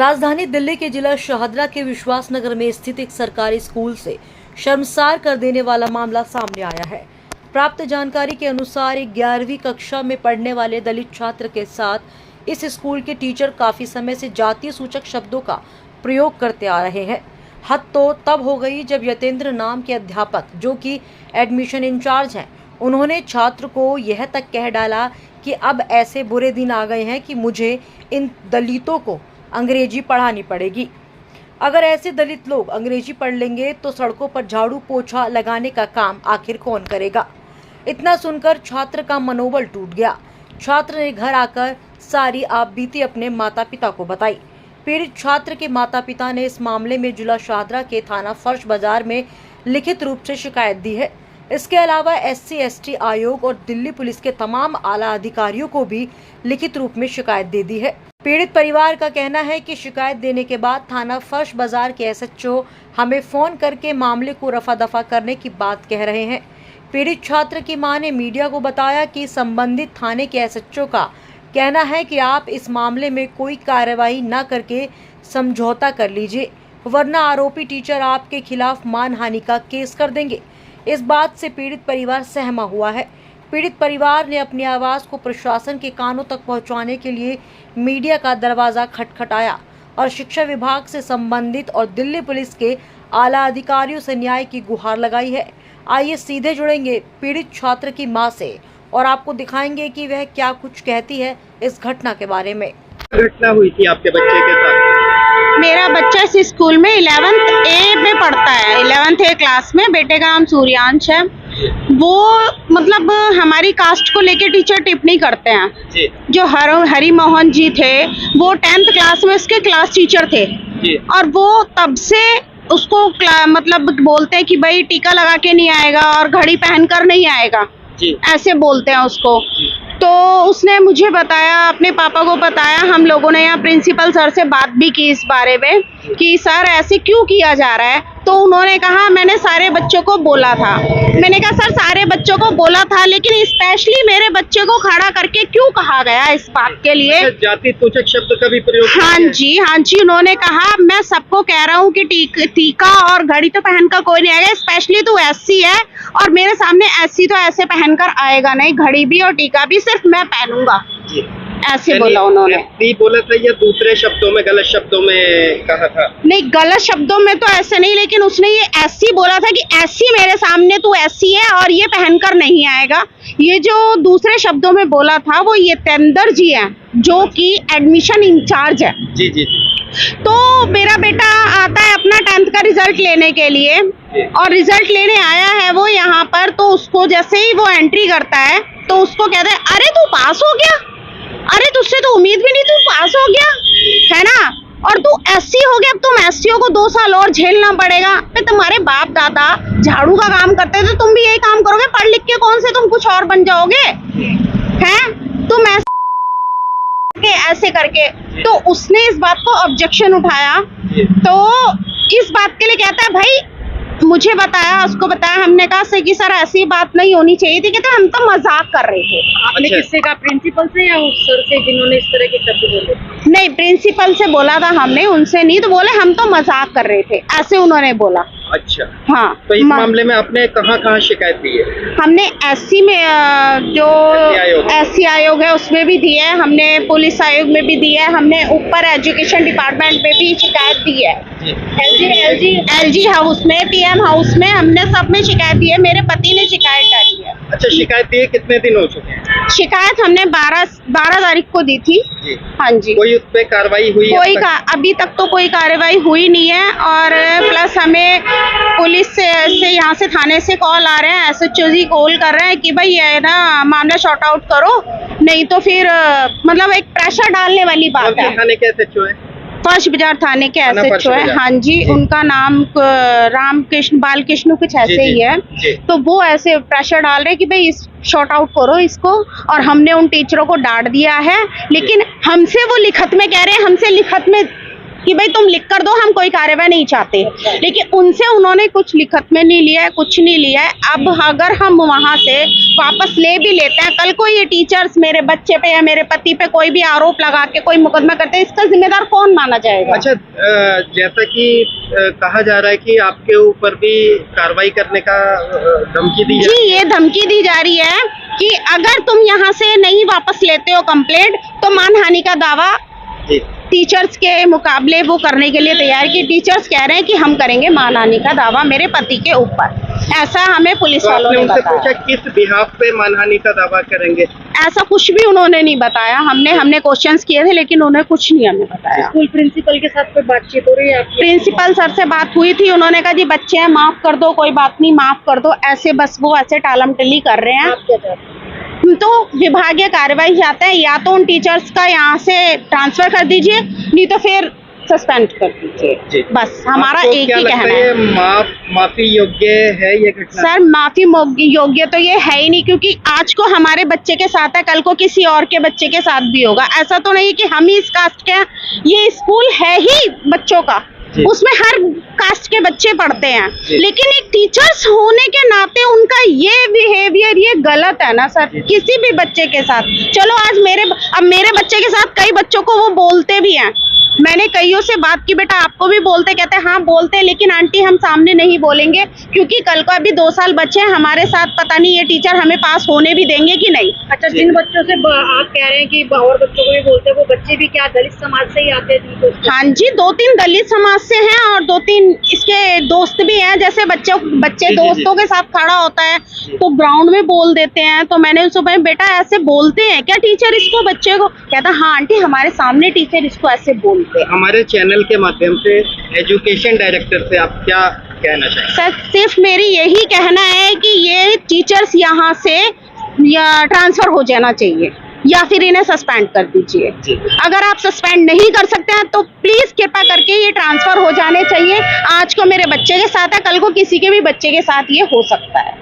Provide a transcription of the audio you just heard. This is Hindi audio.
राजधानी दिल्ली के जिला शाहदरा के विश्वास नगर में स्थित एक सरकारी स्कूल से शर्मसार कर देने वाला मामला सामने आया है। प्राप्त जानकारी के अनुसार 11वीं कक्षा में पढ़ने वाले दलित छात्र के साथ इस स्कूल के टीचर काफी समय से जातीय सूचक शब्दों का प्रयोग करते आ रहे हैं। हद तो तब हो गई जब यतेंद्र नाम के अध्यापक, जो कि एडमिशन इंचार्ज हैं, उन्होंने छात्र को यह तक कह डाला कि अब ऐसे बुरे दिन आ गए हैं कि मुझे इन दलितों को अंग्रेजी पढ़ानी पड़ेगी। अगर ऐसे दलित लोग अंग्रेजी पढ़ लेंगे तो सड़कों पर झाड़ू पोछा लगाने का काम आखिर कौन करेगा। इतना सुनकर छात्र का मनोबल टूट गया। छात्र ने घर आकर सारी आपबीती अपने माता पिता को बताई। पीड़ित छात्र के माता पिता ने इस मामले में जिला शाहदरा के थाना फर्श बाजार में लिखित रूप से शिकायत दी है। इसके अलावा SC/ST आयोग और दिल्ली पुलिस के तमाम आला अधिकारियों को भी लिखित रूप में शिकायत दे दी है। पीड़ित परिवार का कहना है कि शिकायत देने के बाद थाना फर्श बाजार के SHO हमें फोन करके मामले को रफा दफा करने की बात कह रहे हैं। पीड़ित छात्र की मां ने मीडिया को बताया कि संबंधित थाने के SHO का कहना है कि आप इस मामले में कोई कार्रवाई न करके समझौता कर लीजिए, वरना आरोपी टीचर आपके खिलाफ मानहानि का केस कर देंगे। इस बात से पीड़ित परिवार सहमा हुआ है। पीड़ित परिवार ने अपनी आवाज को प्रशासन के कानों तक पहुंचाने के लिए मीडिया का दरवाजा खटखटाया और शिक्षा विभाग से संबंधित और दिल्ली पुलिस के आला अधिकारियों से न्याय की गुहार लगाई है। आइए सीधे जुड़ेंगे पीड़ित छात्र की मां से और आपको दिखाएंगे कि वह क्या कुछ कहती है इस घटना के बारे में। घटना हुई थी आपके बच्चे के साथ? मेरा बच्चा इस स्कूल में 11th A में पढ़ता है, 11th A क्लास में। बेटे का नाम सूर्यांश है। वो मतलब हमारी कास्ट को लेके टीचर टिप्पणी करते हैं जी। जो हरि मोहन जी थे, वो 10th क्लास में उसके क्लास टीचर थे जी। और वो तब से उसको मतलब बोलते हैं कि भाई टीका लगा के नहीं आएगा और घड़ी पहनकर नहीं आएगा जी। ऐसे बोलते हैं उसको। तो उसने मुझे बताया, अपने पापा को बताया। हम लोगों ने यहाँ प्रिंसिपल सर से बात भी की इस बारे में कि सर ऐसे क्यों किया जा रहा है। तो उन्होंने कहा मैंने सारे बच्चों को बोला था। मैंने कहा सर सारे बच्चों को बोला था, लेकिन स्पेशली मेरे बच्चे को खड़ा करके क्यों कहा गया इस बात के लिए? जाति सूचक शब्द का भी प्रयोग? हाँ जी। उन्होंने कहा मैं सबको कह रहा हूँ कि टीका और घड़ी तो पहनकर कोई नहीं आएगा, स्पेशली तू SC है और मेरे सामने SC तो ऐसे पहनकर आएगा नहीं, घड़ी भी और टीका भी सिर्फ मैं पहनूंगा, ऐसे बोला उन्होंने। बोला था या दूसरे शब्दों में, गलत शब्दों में कहा था? नहीं, गलत शब्दों में तो ऐसे नहीं, लेकिन उसने ये SC बोला था कि SC मेरे सामने तू SC है और ये पहनकर नहीं आएगा। ये जो दूसरे शब्दों में बोला था वो यतेंद्र जी हैं, जो कि एडमिशन इंचार्ज है। जी जी। तो मेरा बेटा आता है अपना 10th का रिजल्ट लेने के लिए और रिजल्ट लेने आया है वो यहाँ पर। तो उसको जैसे ही वो एंट्री करता है तो उसको कहते हैं अरे तू पास हो गया, अरे तुझसे तो उम्मीद भी नहीं, तू पास हो गया है ना, और तू SC हो गया, अब तुम SCO को 2 साल और झेलना पड़ेगा। तो तुम्हारे बाप दादा झाड़ू का काम करते थे, तुम भी यही काम करोगे? पढ़ लिख के कौन से तुम कुछ और बन जाओगे? हैं तुम ऐसे करके। तो उसने इस बात को ऑब्जेक्शन उठाया। तो इस बात के लिए कहता है भाई मुझे बताया, उसको बताया। हमने कहा से कि सर ऐसी बात नहीं होनी चाहिए थी। कहते हम तो मजाक कर रहे थे। आपने किससे कहा, प्रिंसिपल से या उस सर से जिन्होंने इस तरह के शब्द बोले? नहीं, प्रिंसिपल से बोला था हमने, उनसे नहीं। तो बोले हम तो मजाक कर रहे थे, ऐसे उन्होंने बोला। अच्छा। हाँ। तो इस मामले में आपने कहाँ शिकायत दी है? हमने SC में जो SC आयोग है उसमें भी दी है, हमने पुलिस आयोग में भी दी है, हमने ऊपर एजुकेशन डिपार्टमेंट में भी शिकायत दी है, LG हाउस में, PM हाउस में, हमने सब में शिकायत दी है। मेरे पति ने शिकायत डाली है। अच्छा, शिकायत दिए कितने दिन हो चुके हैं? शिकायत हमने 12 तारीख को दी थी जी। हाँ जी। कोई उस पे कार्रवाई हुई? अभी तक तो कोई कार्रवाई हुई नहीं है। और प्लस हमें पुलिस से यहाँ से थाने से कॉल आ रहे हैं, SHO जी कॉल कर रहे हैं कि भाई ये ना मामला शॉर्ट आउट करो, नहीं तो फिर मतलब एक प्रेशर डालने वाली बात है। थाने के SHO है? फर्श बाजार थाने के SHO है। हाँ जी। उनका नाम रामकृष्ण बालकृष्ण कुछ ऐसे ही है। तो वो ऐसे प्रेशर डाल रहे हैं कि भाई शॉर्ट आउट करो इसको, और हमने उन टीचरों को डांट दिया है। लेकिन हमसे वो लिखत में कह रहे हैं, हमसे लिखत में कि भाई तुम लिख कर दो, हम कोई कार्रवाई नहीं चाहते। लेकिन उनसे उन्होंने कुछ लिखत में नहीं लिया है, कुछ नहीं लिया है। अब अगर हम वहाँ से वापस ले भी लेते हैं, कल को ये टीचर्स मेरे बच्चे पे या मेरे पति पे कोई भी आरोप लगा के कोई मुकदमा करते हैं, इसका जिम्मेदार कौन माना जाएगा? अच्छा, जैसा कि कहा जा रहा है कि आपके ऊपर भी कार्रवाई करने का धमकी दी जा जी, ये धमकी दी जा रही है कि अगर तुम यहाँ से नहीं वापस लेते हो कंप्लेंट तो मानहानि का दावा जी। टीचर्स के मुकाबले वो करने के लिए तैयार है कि टीचर्स कह रहे हैं कि हम करेंगे मानहानि का दावा मेरे पति के ऊपर। ऐसा हमें पुलिस तो वालों आपने ने उनसे पूछा बताया। किस बिहाफ पे मानहानि का दावा करेंगे? ऐसा कुछ भी उन्होंने नहीं बताया। हमने क्वेश्चंस किए थे लेकिन उन्होंने कुछ नहीं हमें बताया। स्कूल प्रिंसिपल के साथ कोई बातचीत हो रही है आपकी? प्रिंसिपल सर से बात हुई थी, उन्होंने कहा जी बच्चे हैं, माफ कर दो, कोई बात नहीं, माफ कर दो। ऐसे बस वो ऐसे टालम टली कर रहे हैं। आप क्या चाहते हैं? तो विभागीय कार्रवाई चाहते हैं, या तो उन टीचर्स का यहाँ से ट्रांसफर कर दीजिए, नहीं तो फिर सस्पेंड कर जी। दीजिए। बस हमारा आपको एक क्या ही लगता कहना है, है। माफी योग्य है ये घटना? सर माफी योग्य तो ये है ही नहीं, क्योंकि आज को हमारे बच्चे के साथ है, कल को किसी और के बच्चे के साथ भी होगा। ऐसा तो नहीं कि हम ही इस कास्ट के हैं, ये स्कूल है ही बच्चों का, जी। उसमें हर कास्ट के बच्चे पढ़ते हैं। जी। लेकिन एक टीचर्स होने के नाते उनका ये बिहेवियर ये गलत है ना सर, जी। किसी भी बच्चे के साथ। चलो आज मेरे बच्चे के साथ कई बच्चों को वो बोलते भी हैं, मैंने कईयों से बात की, बेटा आपको भी बोलते? कहते हैं हाँ बोलते हैं, लेकिन आंटी हम सामने नहीं बोलेंगे क्योंकि कल को अभी 2 साल बच्चे हैं हमारे साथ, पता नहीं ये टीचर हमें पास होने भी देंगे कि नहीं। अच्छा, जिन बच्चों से आप कह रहे हैं कि और बच्चों को भी बोलते हैं, वो बच्चे भी क्या दलित समाज से ही आते थे? तो हाँ जी, 2-3 दलित समाज से हैं और 2-3 इसके दोस्त भी हैं। जैसे बच्चे जी, जी। दोस्तों के साथ खड़ा होता है तो ग्राउंड में बोल देते हैं। तो मैंने उनसे कहा बेटा ऐसे बोलते हैं क्या टीचर इसको, बच्चे को? कहता हाँ आंटी हमारे सामने टीचर इसको ऐसे बोलते हैं। हमारे चैनल के माध्यम से एजुकेशन डायरेक्टर से आप क्या कहना चाहेंगे? सर सिर्फ मेरी यही कहना है कि ये टीचर्स यहाँ से या ट्रांसफर हो जाना चाहिए या फिर इन्हें सस्पेंड कर दीजिए। जी। अगर आप सस्पेंड नहीं कर सकते हैं तो प्लीज कृपा करके ये ट्रांसफर हो जाने चाहिए। आज को मेरे बच्चे के साथ है, कल को किसी के भी बच्चे के साथ ये हो सकता है।